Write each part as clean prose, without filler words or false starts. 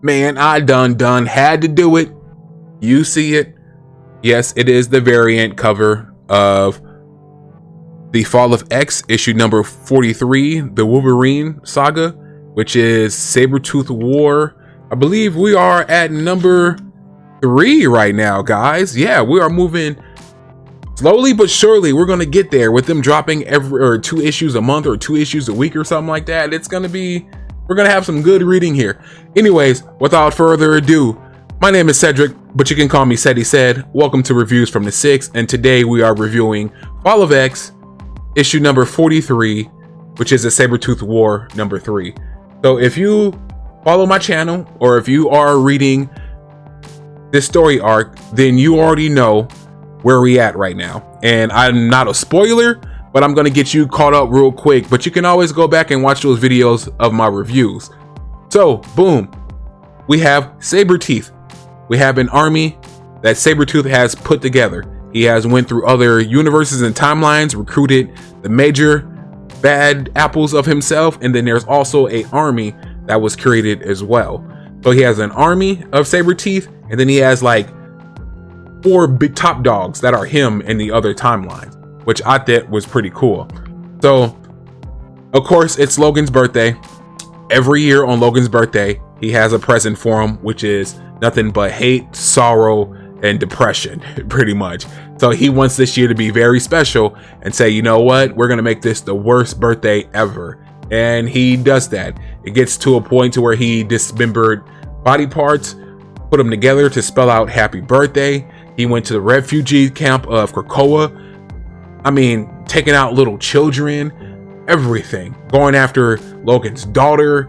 Man, I done had to do it. You see it. Yes, it is the variant cover of the Fall of X, issue number 43, the Wolverine saga, which is Sabertooth War. I believe we are at number 3 right now, guys. Yeah, we are moving slowly but surely. We're gonna get there with them dropping every 2 issues a month or 2 issues a week or something like that. We're gonna have some good reading here. Anyways, without further ado, my name is Cedric, but you can call me Ceddy Said. Welcome to Reviews from the 6, and today we are reviewing Fall of X, issue number 43, which is a Sabertooth War number 3. So if you follow my channel, or if you are reading this story arc, then you already know where we at right now. And I'm not a spoiler, but I'm gonna get you caught up real quick, but you can always go back and watch those videos of my reviews. So boom, we have Saberteeth. We have an army that Sabertooth has put together. He has went through other universes and timelines, recruited the major bad apples of himself, and then there's also a army that was created as well. So he has an army of Saberteeth, and then he has like 4 big top dogs that are him in the other timelines, which I thought was pretty cool. So of course it's Logan's birthday. Every year on Logan's birthday, he has a present for him, which is nothing but hate, sorrow, and depression, pretty much. So he wants this year to be very special and say, you know what, we're gonna make this the worst birthday ever. And he does that. It gets to a point to where he dismembered body parts, put them together to spell out happy birthday. He went to the refugee camp of Krakoa. I mean, taking out little children, everything, going after Logan's daughter.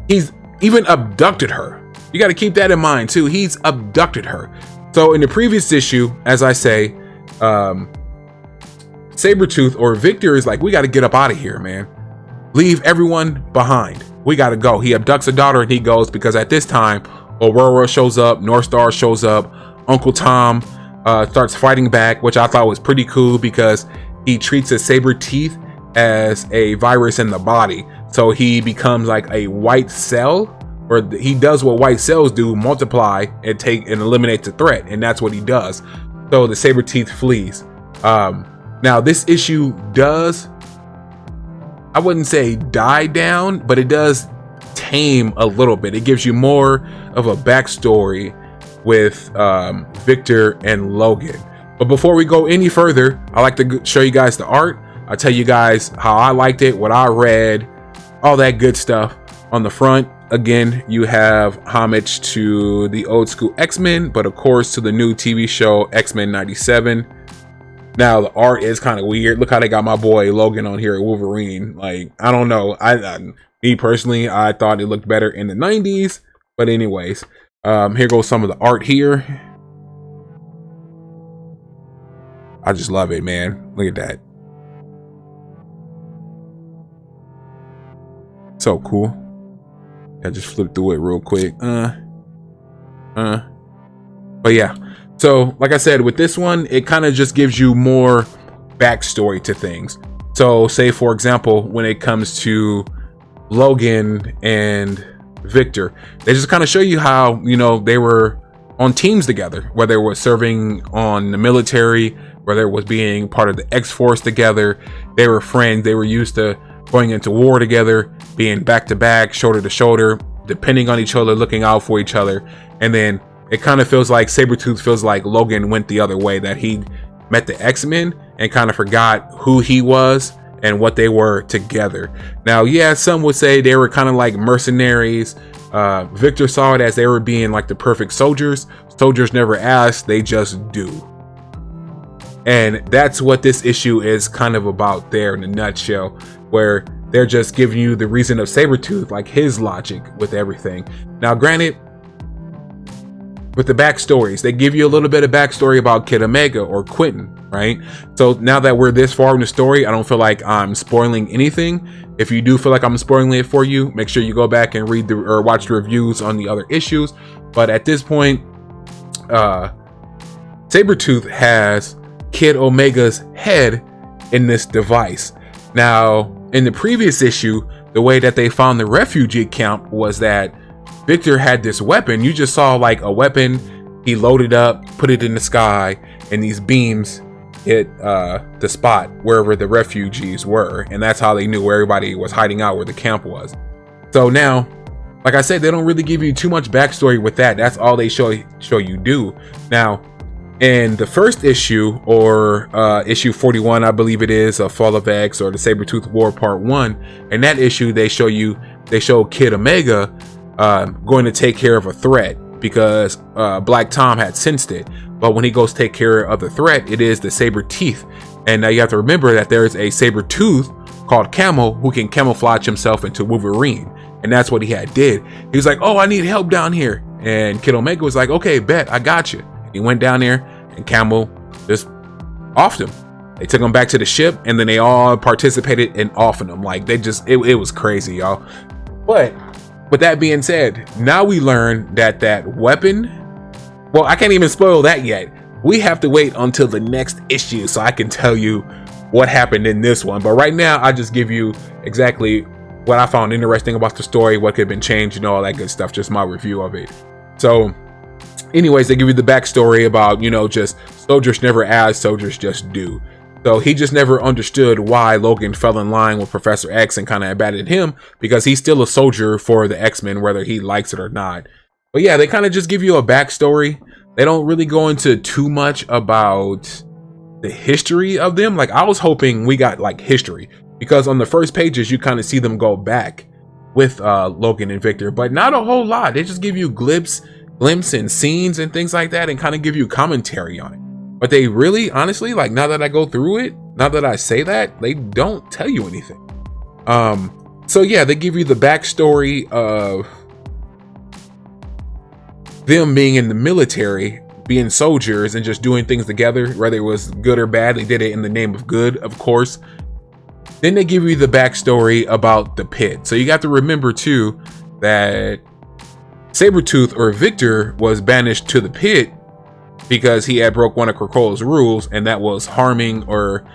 He's even abducted her. You got to keep that in mind too. He's abducted her. So in the previous issue, as I say, Sabertooth or Victor is like, we got to get up out of here, man. Leave everyone behind. We got to go. He abducts a daughter and he goes, because at this time, Aurora shows up, North Star shows up, Uncle Tom starts fighting back, which I thought was pretty cool because he treats a Saberteeth as a virus in the body. So he becomes like a white cell, or he does what white cells do, multiply and take and eliminate the threat, and that's what he does. So the Saberteeth flees. Now this issue does, I wouldn't say die down, but it does tame a little bit. It gives you more of a backstory with Victor and Logan. But before we go any further, I like to show you guys the art. I'll tell you guys how I liked it, what I read, all that good stuff. On the front, again, you have homage to the old school X-Men, but of course to the new TV show X-Men 97. Now the art is kind of weird. Look how they got my boy Logan on here at Wolverine. Like, I don't know. Me personally, I thought it looked better in the 90s. But anyways, here goes some of the art here. I just love it, man. Look at that. So cool. I just flipped through it real quick. But yeah. So like I said, with this one, it kind of just gives you more backstory to things. So say for example, when it comes to Logan and Victor, they just kind of show you how, you know, they were on teams together, whether it was serving on the military, whether it was being part of the X-Force together. They were friends. They were used to going into war together, being back to back, shoulder to shoulder, depending on each other, looking out for each other. And then it kind of feels like Sabertooth feels like Logan went the other way, that he met the X-Men and kind of forgot who he was and what they were together. Now, yeah, some would say they were kind of like mercenaries. Victor saw it as they were being like the perfect soldiers. Soldiers never ask, they just do. And that's what this issue is kind of about there in a nutshell, where they're just giving you the reason of Sabertooth, like his logic with everything. Now, granted, with the backstories, they give you a little bit of backstory about Kid Omega or Quentin, right? So now that we're this far in the story, I don't feel like I'm spoiling anything. If you do feel like I'm spoiling it for you, make sure you go back and read or watch the reviews on the other issues. But at this point, Sabertooth has Kid Omega's head in this device. Now, in the previous issue, the way that they found the refugee camp was that Victor had this weapon. You just saw like a weapon. He loaded up, put it in the sky, and these beams hit the spot wherever the refugees were. And that's how they knew where everybody was hiding out, where the camp was. So now, like I said, they don't really give you too much backstory with that. That's all they show you do. Now, in the first issue, or issue 41, I believe it is, a Fall of X, or the Sabertooth War Part 1. In that issue, they show Kid Omega going to take care of a threat, because Black Tom had sensed it. But when he goes to take care of the threat, it is the Saberteeth. And now you have to remember that there is a Sabertooth called Camel who can camouflage himself into Wolverine. And that's what he had did. He was like, oh, I need help down here. And Kid Omega was like, okay, bet, I got you. He went down there and Camel just offed him. They took him back to the ship, and then they all participated in offing him. Like, they just, it was crazy, y'all. But with that being said, now we learn that that weapon, well, I can't even spoil that yet. We have to wait until the next issue so I can tell you what happened in this one. But right now, I just give you exactly what I found interesting about the story, what could have been changed, all that good stuff, just my review of it. So anyways, they give you the backstory about, just soldiers never ask, soldiers just do. So he just never understood why Logan fell in line with Professor X and kind of abandoned him, because he's still a soldier for the X-Men, whether he likes it or not. But yeah, they kind of just give you a backstory. They don't really go into too much about the history of them. Like, I was hoping we got like history, because on the first pages, you kind of see them go back with Logan and Victor, but not a whole lot. They just give you glimpses and scenes and things like that, and kind of give you commentary on it. But they really, honestly, like, now that I go through it, now that I say that, they don't tell you anything. So yeah, they give you the backstory of them being in the military, being soldiers, and just doing things together, whether it was good or bad. They did it in the name of good, of course. Then they give you the backstory about the pit. So you got to remember too that Sabertooth, or Victor, was banished to the pit because he had broke one of Krakola's rules, and that was harming or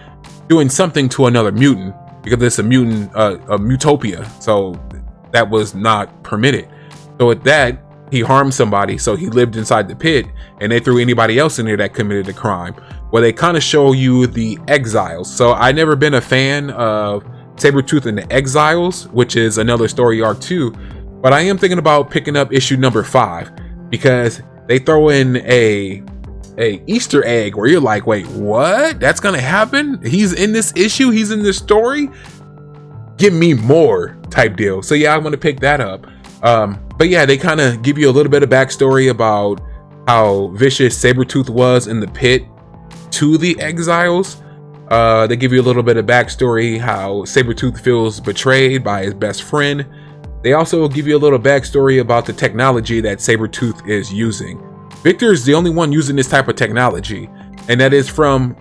doing something to another mutant, because it's a mutant, a Mutopia. So that was not permitted. So with that, he harmed somebody, so he lived inside the pit, and they threw anybody else in there that committed a crime. Well, they kind of show you the exiles. So I never been a fan of Sabertooth and the Exiles, which is another story arc too. But I am thinking about picking up issue number 5, because they throw in a Easter egg where you're like, wait, what? That's gonna happen? He's in this issue? He's in this story? Give me more type deal. So yeah, I want to pick that up. But yeah, they kind of give you a little bit of backstory about how vicious Sabertooth was in the pit to the Exiles. They give you a little bit of backstory how Sabertooth feels betrayed by his best friend. They also give you a little backstory about the technology that Sabertooth is using. Victor is the only one using this type of technology, and that is from,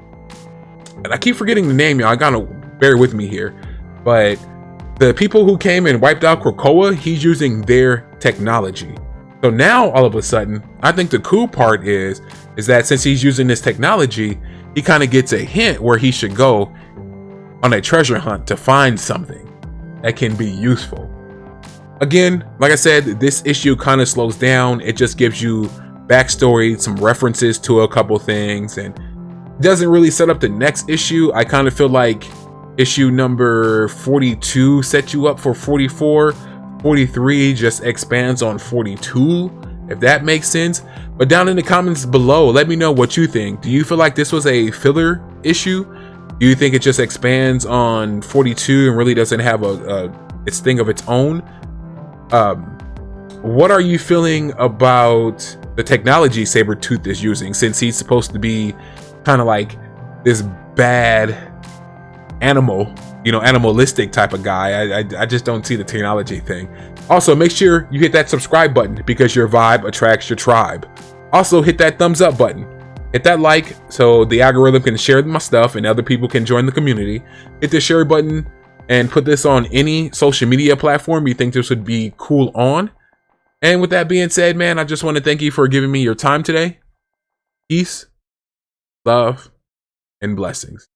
and I keep forgetting the name, y'all, I gotta bear with me here, but the people who came and wiped out Krakoa, he's using their technology. So now all of a sudden, I think the cool part is that since he's using this technology, he kind of gets a hint where he should go on a treasure hunt to find something that can be useful. Again, like I said, this issue kind of slows down. It just gives you backstory, some references to a couple things, and doesn't really set up the next issue. I kind of feel like issue number 42 set you up for 44. 43 just expands on 42, if that makes sense. But down in the comments below, let me know what you think. Do you feel like this was a filler issue? Do you think it just expands on 42 and really doesn't have its thing of its own? What are you feeling about the technology Sabertooth is using, since he's supposed to be kind of like this bad animal, animalistic type of guy? I just don't see the technology thing. Also, make sure you hit that subscribe button, because your vibe attracts your tribe. Also, hit that thumbs up button. Hit that like so the algorithm can share my stuff and other people can join the community. Hit the share button and put this on any social media platform you think this would be cool on. And with that being said, man, I just want to thank you for giving me your time today. Peace, love, and blessings.